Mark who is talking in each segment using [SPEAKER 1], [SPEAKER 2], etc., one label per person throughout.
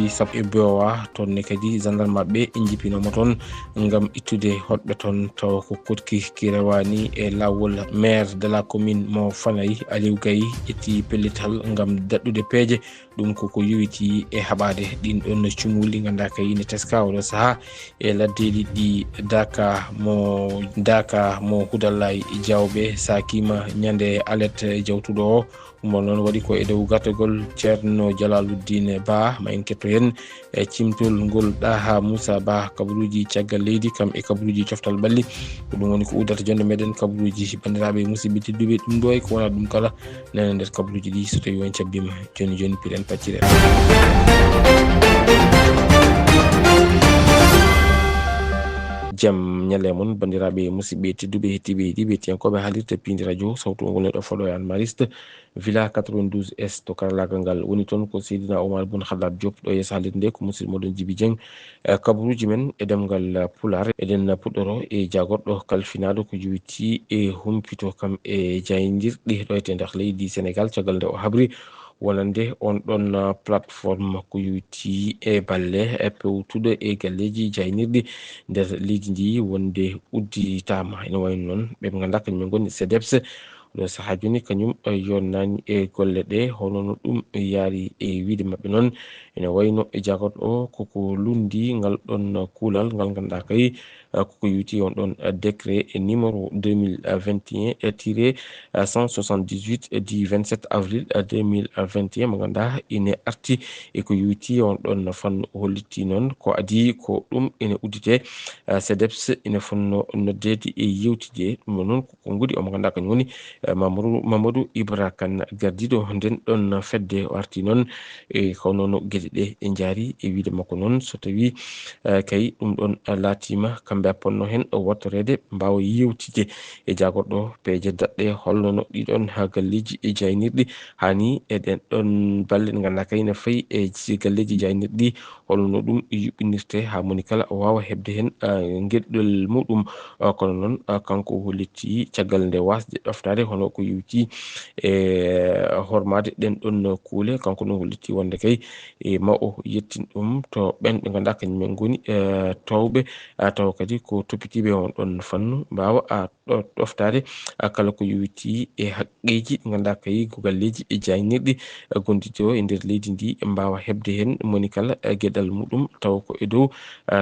[SPEAKER 1] sab e bowa toon ne kadi gendarme be injipinomo toon ngam ittude hotbe toon taw ko kotki ki rewani e lawol maire de la commune mo Fanayi Aliou Gaye itti pellital ngam daddude peeje dum ko yuwiti e habade din don cumuli ganda kay ne teska wala saha e laddeedi di daka mo hudallay jawbe sakima nyande alet jawtudo mo non wadi ko e dow gatagol Ceerno Jalaluddin Ba ma en ketto hen e cimtol ngol daha Moussa Ba kabruji caggal leydi kam e kabruji coftal balli ko dum woni ko udata jonde meden kabruji bandirabe musibiti dube dum doy ko wona dum kala nene der kabruji di so tawi won cabbima joni piren paccire jam nyalemon bandirabe musibe tedduɓe hettiɓe ɗiɓe tiyankoɓe haalirde pindi radio sawtu ngol neɗɗo foɗo e Mariste villa 92 s to karallagal ngal woni toon ko Seydina Omar Boun Khaddab Diop ɗo yeeso haalirde nde ko musidɗo moɗon Djiby Dieng kabaruji men e demgal pular eɗen puɗɗoro e jagorɗo kalfinado ko juwiti e humpito kam e jaydirɗi ɗo e nder leydi Sénégal caggal nde o habri wonande on ɗon plateforme ko yuti e balle e pewtude e galleji jaynirɗi nder leydi ndi wonde udditama ene wayno noon ɓe ganduɗa kañum goni CDEPS ɗo saaha joni kañum yonnani e golle ɗe hono no ɗum yaari e wiide mabɓe noon ene wayno e jagorɗo koko lundi ngal ɗon kuulal ngal ganduɗa kay koko yuti on ɗon décret numéro 2021-178 du 27 avril 2021 mo ganduɗa ine arti e ko yuti on ɗon fanno holliti noon ko adi ko ɗum ene uddite CDEPS ine fonno noddede e yewtide ɗum noon koko ngudi omo ganduɗa kañum woni Mamadou Ibra Kane gardiɗo nden ɗon fedde o arti noon e kono no gueɗe ɗe e jaari e wiide makko noon so tawi kay ɗum ɗon laatima kamɓe apponno hen wottorede mbawa yewtide e jagorɗo peeje daɗɗe holno no ɗiɗon ha galleji e jaynirɗi hani eɗen ɗon balle ɗe ganduɗa kay ne fayi e galleji jaynirɗi holno ɗum yuɓɓinirte ha moni kala o wawa hebde hen gueɗɗel muɗum kono noon kanko hollitti caggal nde wasde ɗoftade hono ko yuti e hormade ɗen ɗon kuule kanko ɗum hollitti wonde kay e ma o yettin ɗum to ɓen ɓe ganduɗa kañumen goni towɓe taw kadi ko toppitiɓe on ɗon fannu mbawa ɗoftade kala ko yuti e haqqeji ɗi ganduɗa kay ko galleji e jaynirɗi gondito e nder leydi ndi mbawa hebde hen moni kala gueɗal muɗum taw ko e dow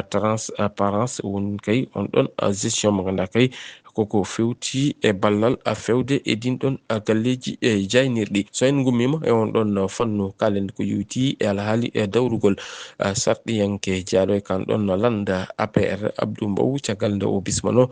[SPEAKER 1] transparence woni kay on ɗon gestion mo ganduɗa kay koko fewti e ballal fewde e din ɗon galleji e jaynirɗi so en gummima e on ɗon fannu kalen ko yuti e alhaali e dawrugol sarɗiyanke jaaɗo e kan ɗon landa APR Abdou Mbow caggal nde o bismano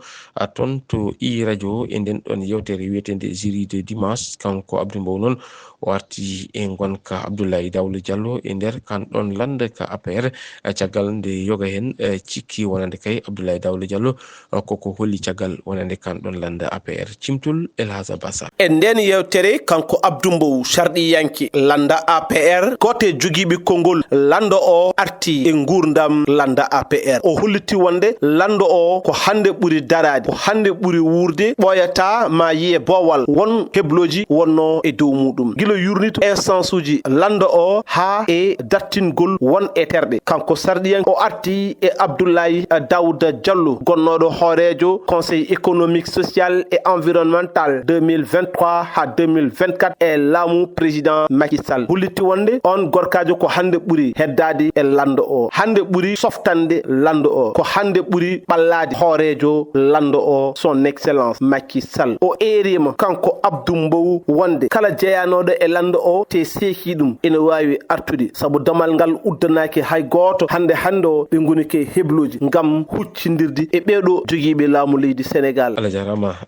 [SPEAKER 1] toon to i radio e nden ɗon yewtere wiyetende jury de dimanche kanko Abdou Mbow noon o arti e gonka Abdoulaye Dawlo Diallo e nder kan ɗon landa ka APR caggal nde yoga hen cikki wonande kay Abdoulaye Dawlo Diallo koko holli caggal wonande kan ɗon landa APR cimtul Elhasa Bassa
[SPEAKER 2] e nden yewtere kanko Abdou Mbow sarɗiyanke landa APR gote jogiiɓe konngol lando o arti e gurdam landa APR o holliti wonde lando o ko hande ɓuri darade ko hande ɓuri wurde ɓoyata ma yiye bowal won hebloji wonno e dow muɗum gilo yurnito instance uji lando o ha e dattingol won e terɗe kanko sarɗiyanke o arti e Abdoulaye Dawda Diallo gonnoɗo hoorejo conseil économique social et environnemental 2023 ha 2024 e laamu président Macky Sall holliti wonde on gorkajo ko hande ɓuri heddade e lando o hande ɓuri softande lando o ko hande ɓuri ɓallade hoorejo lando o son excellence Macky Sall o erima kanko Abdou Mbow wonde kala jeyanoɗo e lando o te seeki ɗum ene wawi artude saabu damal ngal uddanaki hay goto hande o ɓe goni ke hebloji ngam huccidirde e ɓeɗo joguiɓe laamu leydi Sénégal.
[SPEAKER 1] Allah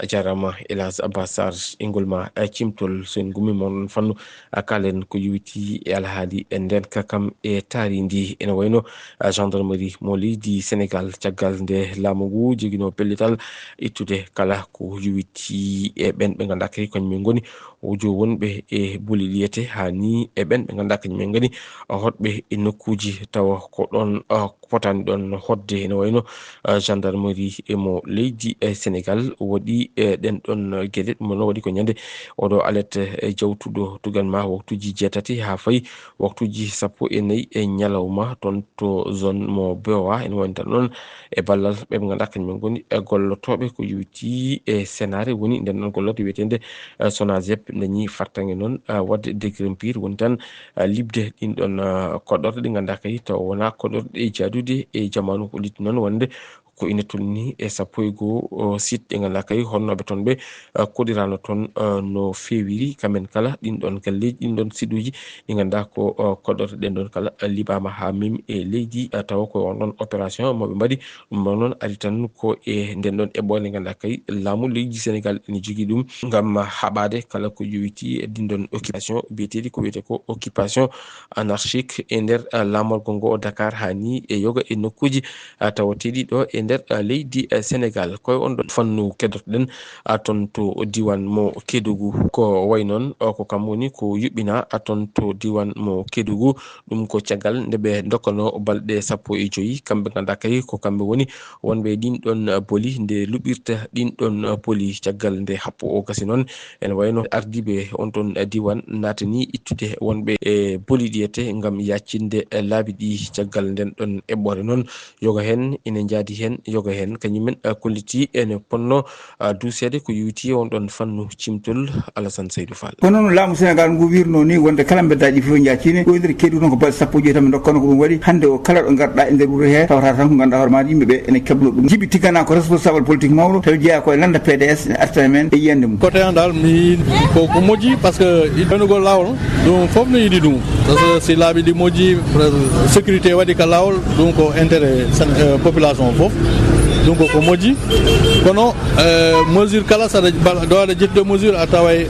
[SPEAKER 1] jarama Elas Abbasar ingolma cimtol so en gumi mon fannu kalen ko yuwiti e alhaali e nden kakam e taari ndi ene wayno gendarmerie mo leydi Sénégal caggal nde laamu ngu jogino pellital ittude kala ko yuwiti e ɓen ɓe ganduɗa kay kañumen goni wojo wonɓe e boliliyete hani e ɓen ɓe ganduɗa kañumen gani hotɓe e nokkuji tawa ko ɗon potani ɗon hodde no wayno gendarmerie mo leydi Sénégal waɗi ɗen ɗon gueɗe ɗum noon waɗi ko ñande oɗo alerte jawtuɗo tugal ma waktuji 6 ha fayi waktuji 14 e ñalawma toon to zone mo Beowa en woni tan noon e ballal ɓe ganduɗa kañumen goni gollotoɓe ko yowiti e Sénare woni nden ɗon golloto wiyetede Sonagep dañi fartange noon wadde déguerpir woni tan libde ɗin ɗon koɗɗorɗe ɗi ganduɗa kay taw wona koɗɗorɗe jaadude e jamanu ko litti noon wonde ko ina tolni e 11 site ɗe ganduɗa kay honnoɓe toon ɓe koɗirano toon no fewiri kamen kala ɗin ɗon galleji ɗin ɗon siɗuji ɗi ganduɗa ko koɗɗorɗe ɗen ɗon kala liɓama ha memi e leydi tawa ko on ɗon opération moɓe mbaɗi ɗum ɗon noon ari tan ko e nden ɗon eɓɓole ganduɗa kay laamu leydi Sénégal ene jogui ɗum gam haɓade kala ko yowiti e ɗin ɗon occupation biyeteɗi ko wiyete ko occupation anarchique e nder lamorgo ngo Dakar hani e yoga e nokkuji tawateɗi ɗo e nder leydi Sénégal koye on ɗon fannu keddotoɗen toon to diwan mo Kédougou ko way noon ko kam woni ko yuɓɓina toon to diwan mo Kédougou ɗum ko caggal nde ɓe dokkano balɗe 15 kamɓe ganduɗa kay ko kamɓe woni wonɓe ɗin ɗon booli nde luɓirta ɗin ɗon booli caggal nde happo o gasi noon ene wayno ardiɓe on ɗon diwan natani ittude wonɓe e booli ɗiyete gam yaccinde laabi ɗi caggal nden ɗon eɓɓore noon yoga hen ina jaadi hen yoga hen kañumen kolliti ene ponno dusede ko yowiti on ɗon fannu cimtol Alassane Seydou Fall.
[SPEAKER 3] kono noon laamu Sénégal ngu wirno ni wonde kala beddaji fof jaccine ɗo nder Kédougou noon ko balɗe 10 tan ɓe dokkano ko ɗum waɗi hande o kala ɗo garɗa e nder wuuro he tawata tan ko ganduɗa hoore maɗa yimɓeɓe ene keblo ɗum jiiɓi tigana ko responsable politique mawɗo tawi jeeya koye landa PDS ne artana men e yiyande mum
[SPEAKER 4] côté an dal mi ko moƴƴi par ce que ɗonugol lawol ɗum foof no yiiɗi ɗum par ce que si laaɓi ɗi moƴƴi sécurité waɗi ka lawol ɗum ko intérêt population foof donc ko moƴƴi kono mesure kala saɗa ɗo aɗa ƴettude mesure a taway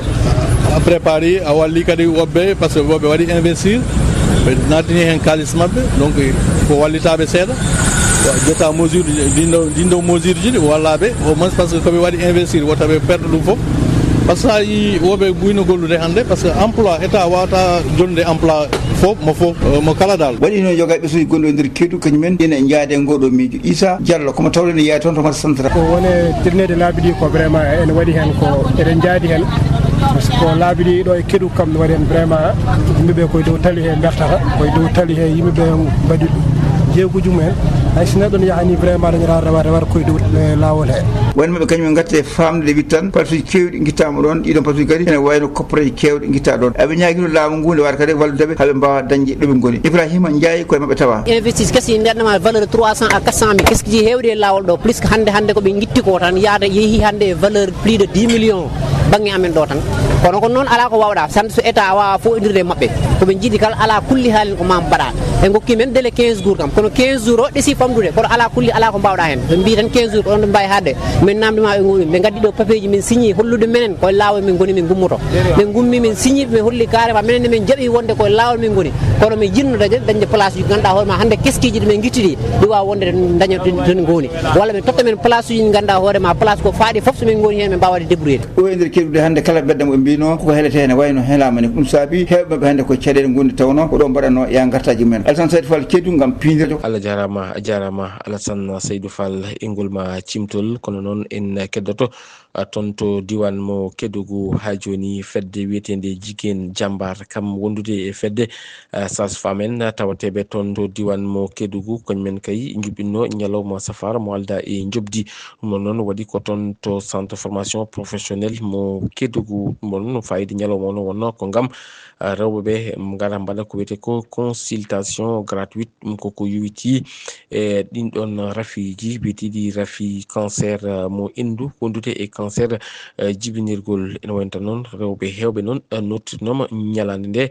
[SPEAKER 4] a préparé a walli kadi woɓɓe par ce que woɓɓe waɗi investir ɓe natini hen kalis mabɓe donc ko wallitaɓe seeɗa jetta mesure ɗinɗo mesure ji ɗi wallaɓe au moins par ce que koɓe waɗi investir wotaɓe perde ɗum foof par ce que a yi woɓe ɓuyno gollude hannde par ce que emploi état wawata jonde emploi fof mo kala dal
[SPEAKER 3] waɗi noon joga ɓesuji gonɗo e nder Kédougou kañumen ina jaade ngoɗo miijo Issa Diallo komo tawde ne yaade toon to mata central
[SPEAKER 5] ko wone tirnede laabi ɗi ko vraiment ene waɗi hen ko eɗen jaadi hen par ce que ko laabi ɗi ɗo e Kédougou kam ne waɗi hen vraiment yimɓeɓe koye dow tali he bertata koye dow tali he yimɓeɓe mbaɗi jeeguji mumen hay so neɗɗo ne yahani vraiment dañata rewata koye dow lawol he
[SPEAKER 3] woni maɓe kañumen gatte famde wi tan parsuji kewɗi guittama ɗon ɗiɗon parsuji kadi ene wayno koppareji kewɗe guitta ɗon eɓe ñaguino laamu ngu nde waɗa kadi walludeɓe haaɓe mbawa dañde ɗoɓe goni Ibrahima Ndiaye koye maɓɓe tawa
[SPEAKER 6] investis kesi ndernama valeur 300 à 400 000 qu'est ce qui hewɗi e lawol ɗo plus que hande koɓe guitti ko tan yaada yeehi hande e valeur plus de 10 millions banggue amen ɗo tan kono ko noon ala ko wawɗa sande so état wawa fo indirde mabɓe koɓe jiiɗi kala ala kulli haalin ko mam mbaɗa ɓe gokki men délai 15 jours kam kono 15 jours o ɗeesi famdude kono ala kulli ala ko mbawɗa hen ɓe mbi tan 15 jours on ɗo mbawi hadde min namdima ɓe gumi ɓe gaddi ɗo papier ji min signi hollude menen koye lawol min goni min gummoto min gummi min signi ɓe holli carrément minen min jaaɓi wonde koye lawol min goni kono min jinno dañde place uji ganduɗa hoorema hande keskiji ɗi min guittidi ɗi wawa wonde daña ton goni walla min totta men place uji ganduɗa hoorema place ko faaɗi foof so min goni hen min mbawade débrouillé
[SPEAKER 3] ɗo e nder Kédougou hande kala beddamo ɓe mbino koko heelete hen wayno helamani ɗum saabi hewɓe hande ko caɗele gondi tawno ko ɗo mbaɗanno ya gartaji mumen Alassane Seydou Fall Kédougou gam pindirde
[SPEAKER 1] Allah jarama Alassane Seydou Fall ingolma cimtol kono noon en keddoto toon to diwan mo Kédougou ha joni fedde wiyetende jiguen jambar kam wondude e fedde sage-femme en tawateɓe toon to diwan mo Kédougou kañumen kay juɓɓinno ñalawma safara mo alda e jobdi ɗum noon waɗi ko toon to centre formation professionnel mo Kédougou ɗum noon fayida ñalawma on wonno ko gam rewɓeɓe gara mbaɗa ko wiyete ko consultation gratuite ɗum koko yowiti e ɗin ɗon rafiji biyeteɗi rafi cancer mo endu wondude e cancer jibinirgol ene wayno tan noon rewɓe hewɓe noon nottinoma ñalande nde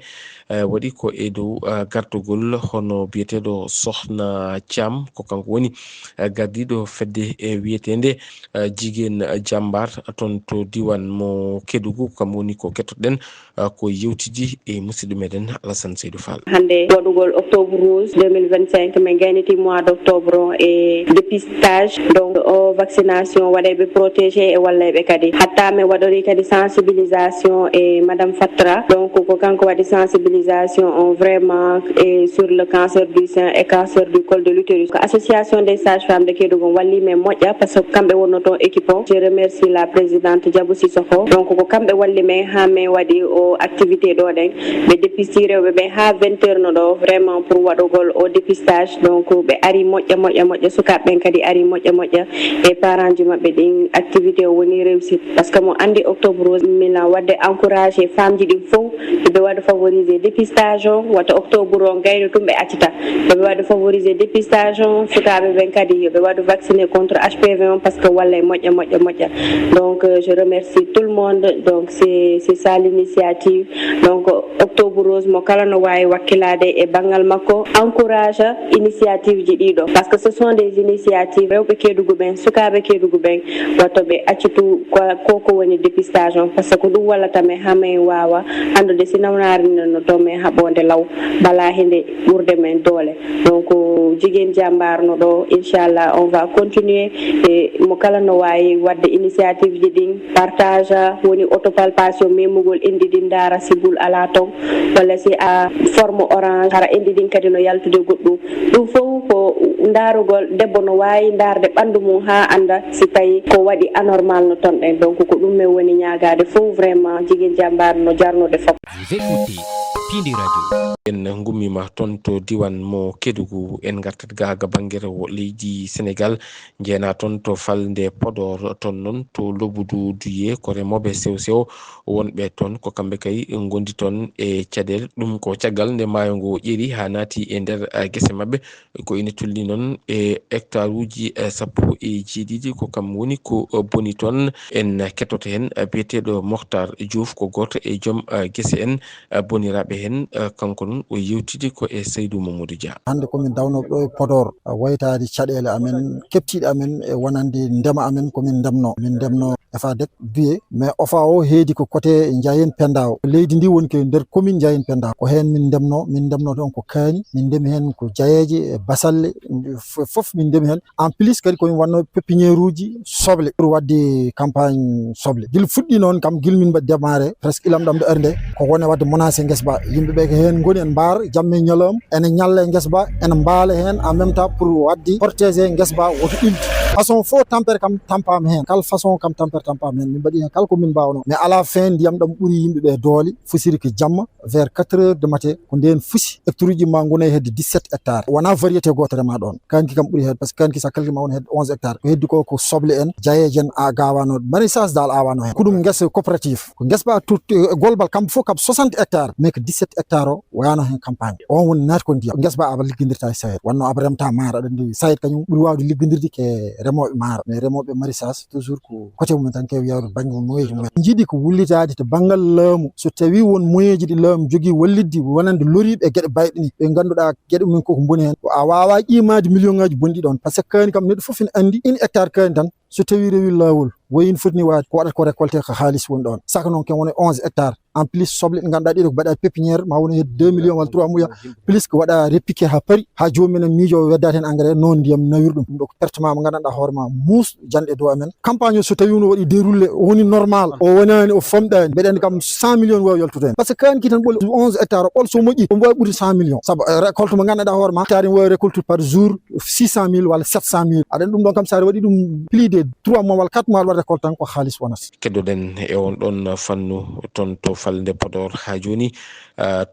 [SPEAKER 1] waɗi ko e dow gardugol hono biyeteɗo Sokhna Thiam ko kanko woni gardiɗo fedde wiyetende jiguen jambar toon to diwan mo mo Kédougou kam woni ko kettoɗen ko yewtidi e musidɗo meɗen Alassane Seydou Fall.
[SPEAKER 7] Hande waɗugol octobre rouge 2025 min gayniti mois d'octobre et dépistage donc o vaccination waɗeɓe protégé e walleɓe kadi hatta mi waɗori kadi sensibilisation et madame Fatra donc ko kanko waɗi sensibilisation on vraiment et sur le cancer du sein et cancer du col de l'utérus. Association des sages-femmes de Kédougou walli men moƴƴa parce que kamɓe wonno toon équipe on. Je remercie la présidente Diabou Sissoko donc ko kamɓe walli men ha min waɗi o activité ɗo ɗen ɓe dépistire rewɓe ɓe ha 20h no ɗo vraiment pour waɗugol o dépistage donc ɓe ari moƴƴa sukaɓe ɓen kadi ari moƴƴa et parents ji maɓɓe ɗin activité o woni réussite par ce que mo andi octobre rose mina wadde encouragé femme ji ɗin fof ɓe waɗa favoriser dépistage o wata octobre o gayno tum ɓe accita ɓe waɗa favoriser dépistage o sukaɓe ɓen kadi ɓe waɗa vacciné contre HPV on par ce que walla moƴƴa donc je remercie tout le monde donc c'est ça l'initiative donc octobre rose mo kala no wawi wakkilade e banggal makko encourage initiative ji ɗiɗo par ce que ce sont des initiatives rewɓe Kédougou ɓen sukaɓe Kédougou ɓen wato ɓe accitu ko woni dépistage on par ce que ko ɗum wallata men ha min wawa andude si nawnari no to men haɓode law bala hende ɓurde men doole donc jiguen jambarno ɗo inchallah on va continuer e mo kala no wawi wadde initiative ji ɗin partage woni autopalpation memugol indi ɗin dara sigul ala ton walla si a forme orange hara indi ɗin kadi no yaltude goɗɗum ɗum fof ko darugol debbo no wawi darde ɓandu mum ha anda si tawi ko waɗi anormal no ton ɗen donc ko ɗum min woni ñagade fof vraiment jiguen jambar no jarnude fof.
[SPEAKER 8] Vous écoutez Pindi Radio.
[SPEAKER 1] En gummima toon to diwan mo Kédougou en gartat gaga bangere leydi Sénégal jeena toon to falde Podor toon noon to Lobbudu Duye ko remoɓe sew sew wonɓe toon ko kamɓe kay gondi toon e caɗele ɗum ko caggal nde maayo ngo ƴeeri ha naati e nder guese mabɓe ko ina tulli noon e hectare uji 17 ko kam woni ko boni toon en kettoto hen biyeteɗo Mokhtar Diouf ko goto e joom guese en boniraɓe hen kanko noon o yewtidi ko e Seydou Mamadou Dia.
[SPEAKER 9] Hande komin dawno ɗo e Podor waytade caɗele amen keptiɗe amen e wonande ndema amen komin ndemno min ndemno FADEC Duye mais OFA o heedi ko côté Ndiayen Penda o leydi ndi woni ke nder commune Ndiayen Penda ko hen min ndemno ɗon ko kaani min ndemi hen ko jayeje e basalle fof min ndemi hen en plus kadi komin wanno pépinière uji soble pour wadde campagne soble gil fuɗɗi noon kam gil min mbaɗi démarré presque ilam ɗam ɗo ernde ko wone wadde menacé guesa ba yimɓeɓe ko hen goni en mbaar jamme ñalawma ene ñalla e guesa ba ene mbaala hen en même temps pour wadde protéger guesa ba woto ɗilti façon fo tampere kam tampama hen kala façon kam tampere tampama hen min mbaɗi hen kala ko min mbawno mais à la fin ndiyam ɗam ɓuuri yimɓeɓe doole fusiri ko jamma vers 4h du matin ko nden fusi hectare uji ma gona hedde 17 hectares wona variété goto rema ɗon kanki kam ɓuuri hedde par ce que kanki sa calcule won hedde 11 hectares ko heddi ko soble en jayejen a gawano maraîchage dal awano hen ko ɗum guesa coopérative ko guesa ba tout golbal kam fof kam 60 hectares mais que 17 hectares o wayano hen campagne on woni naati ko ndiyam guesa ba aba liggodirta e SAED wanno aba remta maaro aɗa andi SAED kañum ɓuuri wawde liggodirde ke remoɓe maaro mais remoɓe maraîchage toujours ko côté mumen tan kewi yawde banggue moyeji mumen jiiɗi ko wullitade to banggal laamu so tawi won moyeji ɗi laamu jogui wallidde wonande loriɓe e gueɗe bayɗe ni ɓe ganduɗa gueɗe mumen koko boni hen a wawa qimade million ngaji bonɗi ɗon par ce que kaani kam neɗɗo foof ene andi 1 hectare kaani tan so tawi rewi lawol woyin fotni waade ko waɗata ko récolté ko haalis woni ɗon saka noon ken woni 11 hectares en plus soble ɗe ganduɗa ɗiɗo ko mbaɗa pépiniére ma woni hedde 2 millions walla 3 millions plus ko waɗa répliqué ha paari ha jomum en miijo weddade hen engrais noon ndiyam nawiri ɗum ɗo ko pertement mo gandanɗa hoore ma muus janɗe dow amen campagne o so tawi no waɗi déroulé o woni normal o wonani o famɗani mbeɗa andi kam 100 millions wawi yaltude hen par ce que kaani ki tan ɓoli 11 hectares o ɓol so moƴƴi o wawi ɓuurde 100 millions saabu récolte mo gandanɗa hoore ma hectare wawi récolte par jour 600 000 walla 700 000 aɗa andi ɗum ɗon kam sa waɗi ɗum plus de 3 mois walla 4 mois waɗa récolte tan ko haalis wonata
[SPEAKER 1] keddoɗen e on ɗon fannu toon to falde Podor ha joni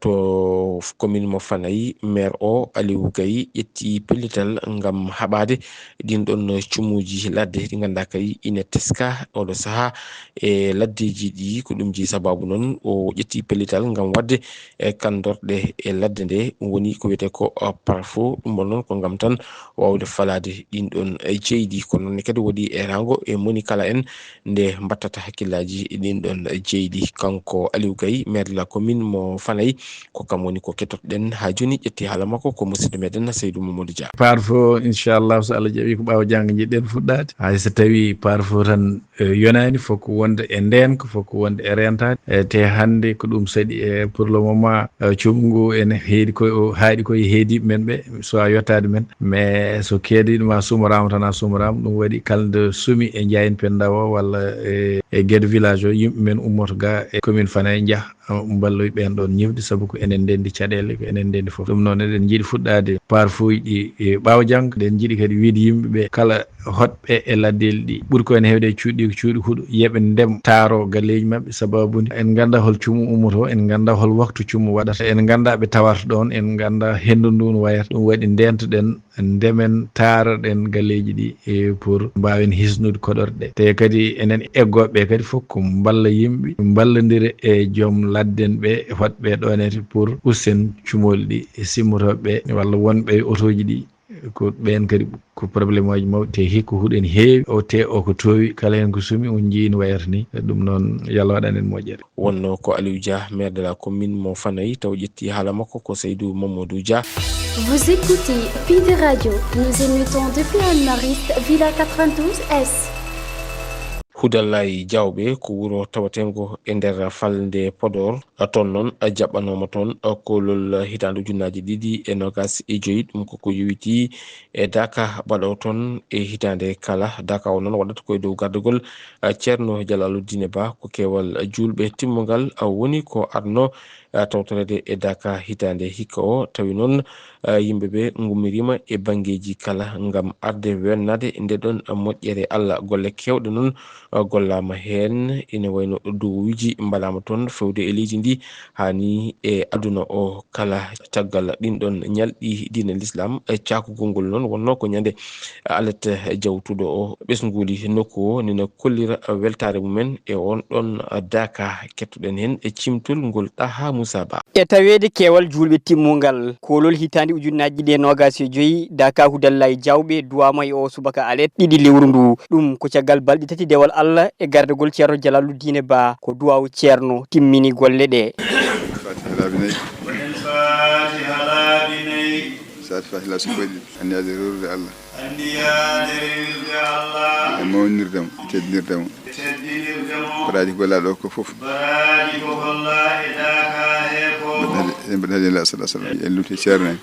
[SPEAKER 1] to commune mo Fanayi maire o Aliou Gaye ƴetti pellital ngam haɓade ɗin ɗon cumuji ladde ɗi ganduɗa kay ina teska oɗo saaha e laddeji ɗi ko ɗum ji sababu noon o ƴetti pellital ngam wadde e kandorɗe e ladde nde woni ko wiyete ko parfo ɗum ɗon noon ko ngam tan wawde falade ɗin ɗon jeyɗi ko noon kadi waɗi e rango e moni kala en nde mbattata hakkillaji ɗin ɗon jeyɗi kanko Aliou Gaye maire de la commune mo Fanayi ko kam woni ko kettoɗen ha joni ƴetti haala makko ko musidɗo meɗen Seydou Mamadou Dia.
[SPEAKER 10] Parfo inchallah so Allah jaɓi ko ɓawa janggo jiɗɗen fuɗɗade hay so tawi parfo tan
[SPEAKER 4] yonani foko wonde e ndenka foko wonde e rentade te hande ko ɗum saɗi pour le moment cumgu ene heedi ko haaɗi koye heedi men ɓe so a yottade men mais so keedi ɗum a sumarama tan a sumarama ɗum waɗi kalde sumi e Ndiayene Penda o walla e Guédé village o yimɓe men ummoto ga e commune Fanaye Dia balloy ɓen ɗon ñifde sabu ko enen ndendi caɗele ko enen ndendi fof ɗum noon eɗen jiiɗi fuɗɗade parfois ɗi ɓaawo jangga eɗen jiiɗi kadi wiide yimɓeɓe kala hotɓe e laddeli ɗi ɓuuri ko ene heewde cuuɗi ko cuuɗi huuɗo yooɓe ndem taaro galleji mabɓe sababude en ganda hol cuumu ummoto en ganda hol waktu cuumu waɗata en ganda ɓe tawata ɗon en ganda hendu ndu no wayata ɗum waɗi ndentoɗen ndemen taaraɗen galleji ɗi pour mbawen hisnude koɗorɗe te kadi enen eggoɓe kadi fof ko balla yimɓe ballodira e joom ladden ɓe hotɓe ɗonete pour usten cumol ɗi e simmotoɓe walla wonɓe otoji ɗi ko ɓen kadi ko probléme aji mawɗi te hikko huuɗen heewi o te o ko towi kala hen ko sumi on jii no wayata ni ɗum noon yallah waɗanen moƴƴere
[SPEAKER 1] wonno ko Aliou Dia maire de la commune mo Fanaye taw ƴetti haala makko ko Seydou Mamadou Dia.
[SPEAKER 10] Vous écoutez Pinde Radio, nous émettons depuis Anne-Mariste, Villa 92S.
[SPEAKER 1] Hudallay Diawɓe ko wuro tawatengo e nder falde Podor ton noon jaɓɓanoma toon kolol hitande ujunnaji ɗiɗi e nogas e joyi ɗum koko yowiti e daka baɗo toon e hitande kala daka o noon waɗata koye dow gardugol ceerno Jalaluddine Ba ko kewal julɓe timmogal woni ko arno tawtorede e daka hitande hikka o tawi noon yimɓeɓe gummirima e banggueji kala gam arde wennade nde ɗon moƴƴere Allah golle kewɗe noon gollama hen ina wayno dowuji mbalama toon fewde e leydi ndi hani e aduna o kala caggal ɗin ɗon ñalɗi diine l'islam cakugol ngol noon wonno ko ñande alet jawtuɗo o ɓesguli nokku o nina kollira weltare mumen e on ɗon daka kettoɗen hen e cimtol ngol Ɗaha Moussa Ba.
[SPEAKER 11] E tawede kewal julɓe timmungal kolol hitande ujunnaji ɗi e nogas e joyi daka Hudallay Diawɓe duwama e o subaka alet ɗiɗi lewru ndu ɗum ko caggal balɗe tati dewal Allah e gardagol ceerno Jalaluddine Ba ko duwawu ceerno timmini golle ɗe.
[SPEAKER 12] Fatiha sukoji anniyaade rewrude Allah e mawnirdemo teddirdemo koɗaji gollaɗo ko fof mbaɗa hade la sallah sallam en lumti ceerno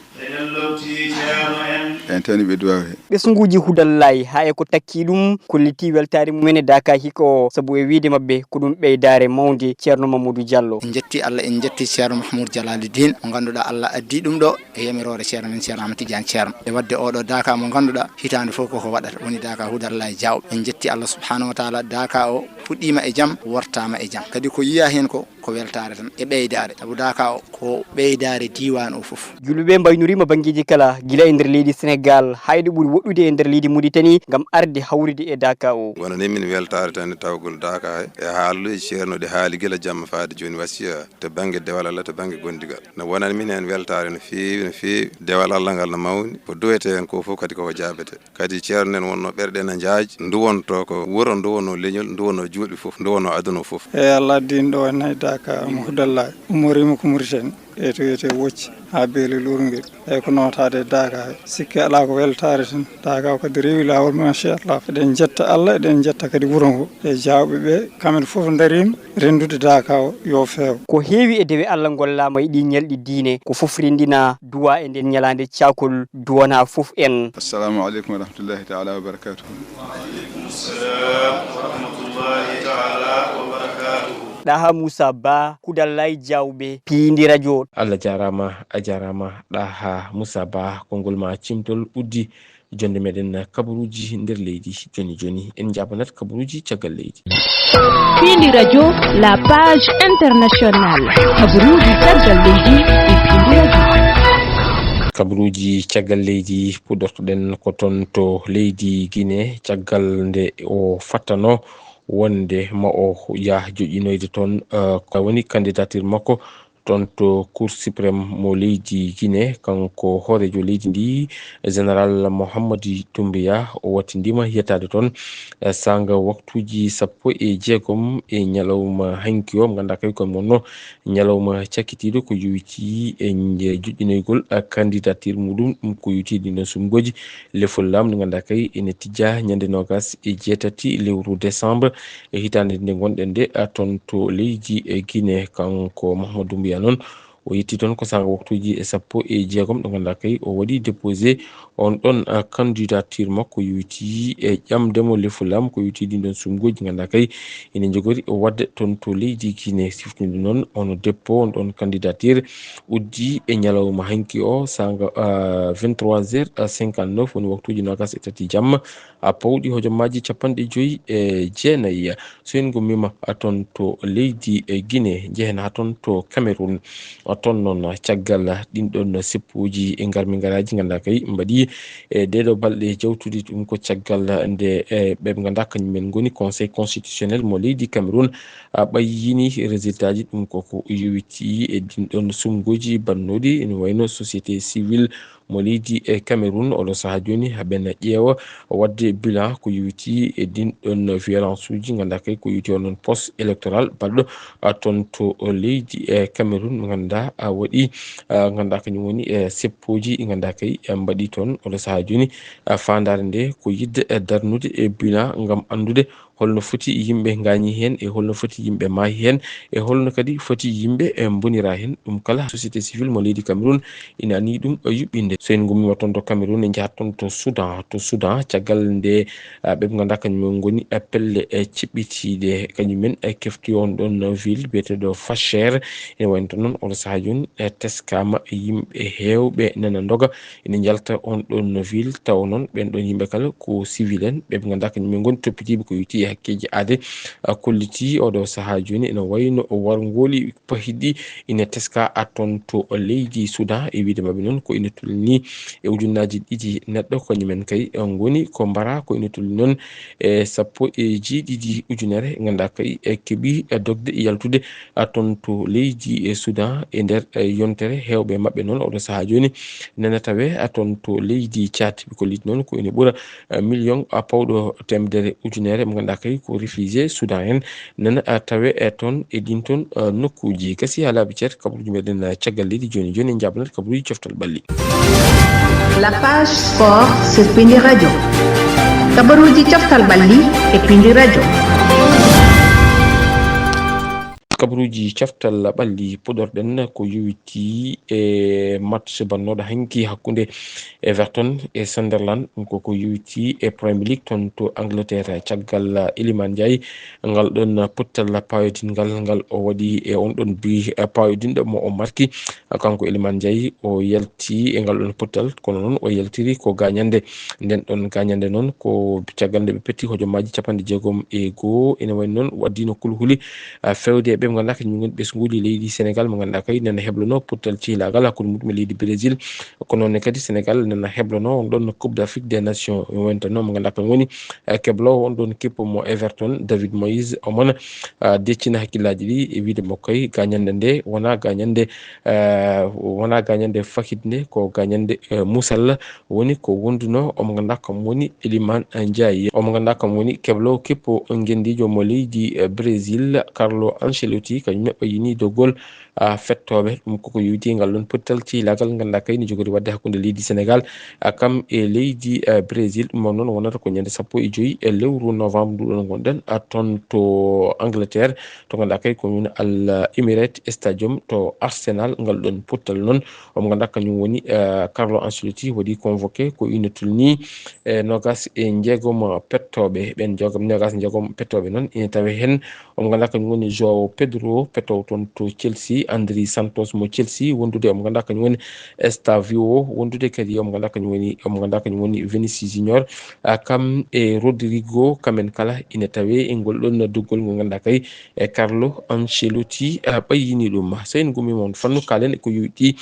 [SPEAKER 12] en tawni ɓe duwaw he
[SPEAKER 11] ɓesguji Hudallay ha e ko takki ɗum kolliti weltare mumen e daka hikka sabu e wiide mabɓe ko ɗum ɓeydare mawde ceerno Mamadou Diallo.
[SPEAKER 13] En jetti Allah en jetti ceerno Mahmoud Jalaluddin mo ganduɗa Allah addi ɗum ɗo e yamirore ceerno men ceerno Ahmad Tidiane ceerno e wadde oɗo daka mo ganduɗa hitande fof koko waɗata woni daka Hudallay Diawɓe en jetti Allah subhanahu wa taala daka o fuɗɗima e jaam wortama e jaam kadi ko yiya hen ko weltare tan e ɓeydare sabu daka o ko ɓeydare diwan o fof.
[SPEAKER 11] Julɓeɓe mbaynurima banggueji kala guila e nder leydi Sénégal hayɗo ɓuuri woɗɗude e nder leydi Mauritanie gam arde hawride e daka o.
[SPEAKER 12] wonani min weltare tan tawgol daka e haaluji ceerno ɗe haali guila jamma faade joni wasiya to banggue dewal Allah to banggue gondigal no wonani min hen weltare no feewi dewal Allah ngal no mawni ko duwete hen ko fof kadi koko jabete kadi ceerno nen wonno ɓerɗe no jaaji duwonto ko wuro duwono leñol duwono juuɗe fof duwono aduna fof
[SPEAKER 14] e Allah din ɗo nayi daka mo Hudallay umorima ko Mauritanie e to wiyete wocci ha beeli lurguel eyyi ko notade daka sikki ala ko weltare tan daka kadi rewi lawol machallah eɗen jetta Allah eɗen jetta kadi wuuro ngo e Diawɓe ɓe kamɓe foof darima rendude daka o yo feew
[SPEAKER 11] ko heewi e dewe Allah gollama e ɗi ñalɗi diine ko foof rendina duwa e nden ñalande cakol duwana foof en.
[SPEAKER 12] Assalamu aleykum wa rahmatullahi taala wa barakatuh. Wa aleykum
[SPEAKER 15] assalam wa rahmatullahi taala wa barakatuh.
[SPEAKER 11] Ɗaha Moussa Ba Hudallay Diawɓe Pindi Radio.
[SPEAKER 1] Allah jarama a jarama Ɗaha Moussa Ba kongol ma cimtol uddi jonde meɗen kabaruji nder leydi joni en jabanat kabaruji caggal leydi.
[SPEAKER 16] Pindi Radio, la page internationale. Kabaruji caggal leydi e Pindi Radio.
[SPEAKER 1] Kabaruji caggal leydi pudortoɗen ko ton to leydi Guinée caggal nde o fattano wonde ma o ya joƴinoyde toon ko woni candidature makko tonto Cour suprême mo leydi Guinée kanko hoorejo leydi ndi général Mohamadi Doumbouya o wattindima yetade toon sanga waktuji 16 e ñalawma hanki o mo ganduɗa kay koye monno ñalawma cakkitiɗo ko yowiti e juɗɗinoygol candidature muɗum ɗum ko yowiti no sumgoji lefol lam nde ganduɗa kay ene tijja ñande 27 lewru décembre e hitande nde gonɗen nde tonto leydi e Guinée kanko Mohamadu Doumbouya noon o yetti toon ko sanga waktuji 16 ɗo ganduɗa kay o waɗi déposé on ɗon candidature makko yowiti e ƴamdemo lefulam ko yowiti ɗin ɗon sumgoji ganduɗa kay ene jogori wadde toon to leydi Guinée siftude noon on dépôt on ɗon candidature uddi e ñalawma hanki o sanga 23h59 woni waktuji 23 jamma pawɗi hojommaji 59 so en gommima toon to leydi Guinée jehen ha toon to Cameroun toon noon caggal ɗin ɗon seppuji e garmi garaji ganduɗa kay mbaɗi e ɗeɗo balɗe jawtude ɗum ko caggal nde ɓe ganduɗa kañumen goni conseil constitutionnel mo leydi Cameroun ɓayyini résultat ji ɗum koko yowiti e ɗin ɗon sumgoji bannoɗi ene wayno société civile mo leydi Cameroun oɗo saaha joni haɓen ƴeewa wadde bilan ko yowiti e ɗin ɗon violence uji ganduɗa kay ko yowiti onon poste électoral balɗo toon to leydi Cameroun mo ganduɗa waɗi ganduɗa kañum woni seppoji ɗi ganduɗa kay mbaɗi toon oɗo saaha joni fandare nde ko yidde darnude e bilan gam andude holno foti yimɓe gañi hen e holno foti yimɓe maayi hen e holno kadi foti yimɓe bonira hen ɗum kala société civile mo leydi Cameroun ina ani ɗum yuɓɓinde so en gummima toon to Cameroun e jahat toon to Soudan caggal nde ɓe ganduɗa kañumen goni pelle ciɓɓitiɗe kañumen kefti on ɗon ville biyeteɗo Fasher ene wayno toon noon oɗo saaha joni teskama yimɓe hewɓe nana doga ene jalta on ɗon ville taw noon ɓen ɗon yimɓe kala ko civil en ɓe ganduɗa kañumen goni toppitiɓe ko yowiti hakkeji aade kolliti oɗo saaha joni ene wayno wargoli pahiɗi ina teska toon to leydi Soudan e wiide mabɓe noon ko ina tulni e ujunnaji 2 neɗɗo kañumen kay goni ko mbara ko ina tulni noon e 12 ujunere ganduɗa kay keeɓi dogde yaltude toon to leydi Soudan e nder yontere hewɓe mabɓe noon oɗo saaha joni nana tawe toon to leydi Tchad ɓe kolliti noon ko ina ɓuura million pawɗo temedere ujunere mo ganduɗa kay ko réfugié Soudan en nana tawe toon e ɗin toon nokkuji kasi ha laabi ceer kabaruji meɗen caggal leydi joni en jabnat kabaruji coftal ɓalli.
[SPEAKER 16] La page sport sur Pindi Radio. Kabaruji coftal ɓalli e Pindi Radio.
[SPEAKER 1] kabaruji caftal ɓalli puɗorɗen ko yowiti e match bannoɗo hanki hakkude Everton e Sunderland ɗum koko yowiti e Premier League toon to Angleterre caggal Iliman Ndiaye ngal ɗon puttal payodingal ngal o waɗi e on ɗon bi payodinɗo mo o marki kanko Iliman Ndiaye o yalti e ngal ɗon puttal kono noon o yaltiri ko gañande nden ɗon gañande noon ko caggal nde ɓe petti hojommaji 61 ene wayno noon waddino kulhuli fewde ɓe mo ganduɗa kañum woni ɓesguli leydi Sénégal mo ganduɗa kay nana heblono puttal cihlagal hakkude muɗum e leydi Brésil kono noon kadi Sénégal nana heblono on ɗon Coupe d'Afrique des Nations wonta noon mo ganduɗa kañum woni keblowo on ɗon kippo mo Everton David Moyes omona deccina hakkillaji ɗi e wiide mo koye gañande nde wona gañande fakidde ko gañande musalla woni ko wonduno omo ganduɗa kam woni Iliman Ndiaye omo ganduɗa kam woni keblowo kippo gendijo mo leydi Brésil Carlo Ancelotti kañum ɓayini dogol fettoɓe ɗum koko yowiti ngal ɗon puttal cihlagal ganduɗa kay ne jogori wadde hakkude leydi Sénégal kam e leydi Brésil ɗum noon wonata ko ñande 15 e lewru novembre nduɗon gonɗen toon to Angleterre to ganduɗa kay ko woni Al Emirates Stadium to Arsenal ngal ɗon puttal noon omo ganduɗa kañum woni Carlo Ancelotti waɗi convoqué ko ina tulni nogas e jeegom pettoɓe ɓen nogas e jeegom pettoɓe noon ina tawe hen omo ganduɗa kañum woni João Pedro pettowo toon to Chelsea André Santos mo Chelsea wondude omo ganduɗa kañum woni Estavio wondude kadi omo ganduɗa kañum woni Vinicius Junior kam e Rodrigo kamen kala ina tawe e ngol ɗon doggol ngo ganduɗa kay e Carlo Ancelotti ɓayyini ɗum so en gumima on fannu kalen ko yowiti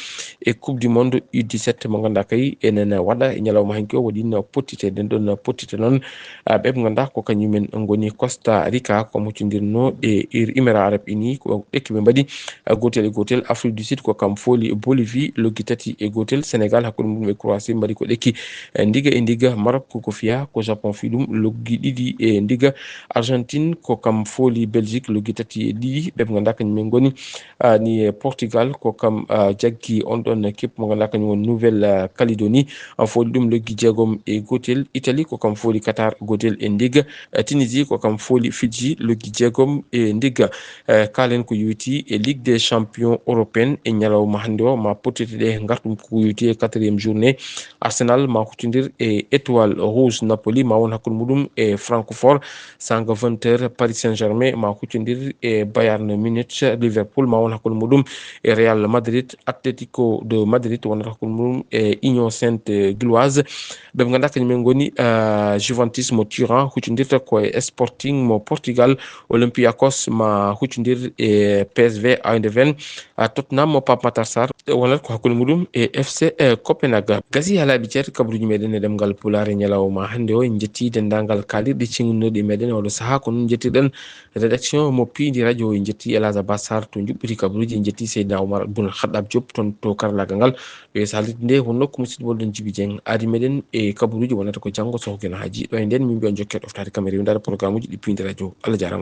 [SPEAKER 1] e Coupe du Monde U17 mo ganduɗa kay enen waɗa e ñalawma hanki o waɗino pottite nden ɗon pottite noon ɓe ganduɗa ko kañumen goni Costa Rica ko moccodirno e Émirats Arabes Unis ko ɗekki ɓe mbaɗi goto gotel e gotel. Afrique du Sud ko kam foli Bolivie loggi tati e gotel. Sénégal hakkude mum e Croatie mari ko ɗekki ndiga e ndiga. Maroc ko fiya ko Japon fi ɗum loggi ɗiɗi e ndiga. Argentine ko kam foli Belgique loggi tati e ɗiɗi ɓe ganduɗa kañum men goni ni Portugal ko kam jaggi on ɗon képp mo ganduɗa kañum woni Nouvelle Calédonie foli ɗum loggi jeegom e gotel. Italie ko kam foli Qatar gotel e ndiga. Tunisie ko kam foli Fidji loggi jeegom e ndiga. Kalen ko yowiti e Ligue des champions européenne e ñalawma hande o ma potete ɗe gartum ko yowiti e 4e journée. Arsenal ma huccodir e Étoile Rouge Napoli ma won hakkude muɗum e Francfort. Sanga 20h Paris Saint-Germain ma huccodir e Bayern Munich. Liverpool ma won hakkude muɗum e Real Madrid. Atlético de Madrid wonata hakkude muɗum e Union Sainte-Gilloise. ɓe ganduɗa kañumen goni Juventus mo Turin huccodirta ko e Sporting mo Portugal. Olympiakos ma huccodir e PSV Eindhoven. Tottenham mo Pape Matar Sarr wonata ko hakkude muɗum e FC Copenhague. Gasi ha laaɓi ceer kabaruji meɗen e ɗemgal pulare ñalawma hande o en jetti dendagal kalirɗe cenginoɗe meɗen e oɗo saaha ko noon jettirɗen rédaction mo Pindi Radio en jetti Elage Abbas Sarr to juɓɓiti kabaruji en jetti Seydina Oumar Boun Khaddab Diop toon to karallagal ngal yo salide nde wonno ko musidɓe ɗon Djiby Dieng aadi meɗen e kabaruji wonata ko janggo sohkeno haji ɗo e nden min mbiyon jokke ɗoftade caméra windade programme uji ɗi Pindi Radio Allah jarama.